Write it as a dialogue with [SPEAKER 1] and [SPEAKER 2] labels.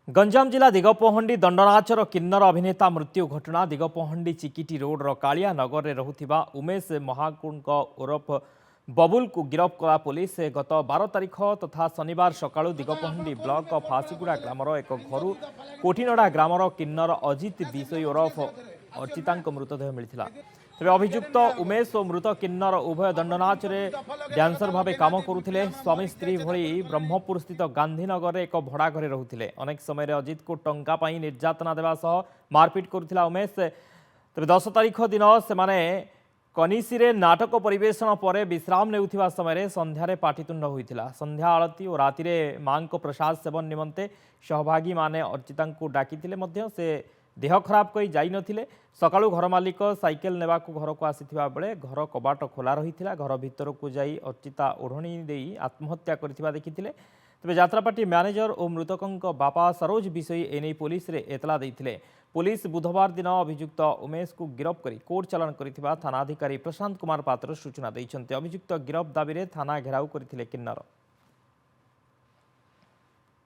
[SPEAKER 1] गंजाम जिला दिगपहंडी दंडनाचर किन्नर अभिनेता मृत्यु घटना दिगपहंडी चिकिटी रोडर कालिया नगर में रहुथिबा उमेश महाकुंड ओरफ बबुल को गिरफ कला पुलिस गत 12 तारिख तथा शनिवार सकाळु दिगपहंडी ब्लॉक फासीगुड़ा ग्रामर एक घर कोठीनड़ा ग्रामर किन्नर अजित बिसोई ओरफ अर्चिता मृतदेह मिलता। तेज अभियुक्त उमेश और मृत किन्नर उभय दंडनाच डांसर भाव काम करुले। स्वामी स्त्री भली ब्रह्मपुर स्थित गांधीनगर एक भड़ा घरे रुले। अनेक समय अजित को टंका निर्यातना देवा सह मारपिट करुला उमेश। तेज 10 तारिख दिन से कनिसी नाटक परिवेषण पर विश्राम नेउथिबा समय संध्यारे पाटितुंड होइथिला। संध्या आलती और राति मां को प्रसाद सेवन निमंते सहभागी माने अर्चिता को डाकिथिले मध्य से देह खराब कई जाई नथिले। सकाळु घर मालिक साइकेल नेबा को घर को आसीथिबा बेले घर कबाट खोला रहिथिला। घर भितर को जाई अर्चिता ओढ़णी देई आत्महत्या करथिबा देखिथिले। तेज यात्रापार्टी मैनेजर और मृतकंक बापा सरोज बिसोई एने पुलिस रे एतला देइथिले। पुलिस बुधवार दिन अभियुक्त उमेश को गिरफ करी कोर्ट चालान करथिबा थानाधिकारी प्रशांत कुमार पात्र सूचना दैछन्ते। अभियुक्त गिरफ दाबी रे थाना घेराव करथिले किन्नर।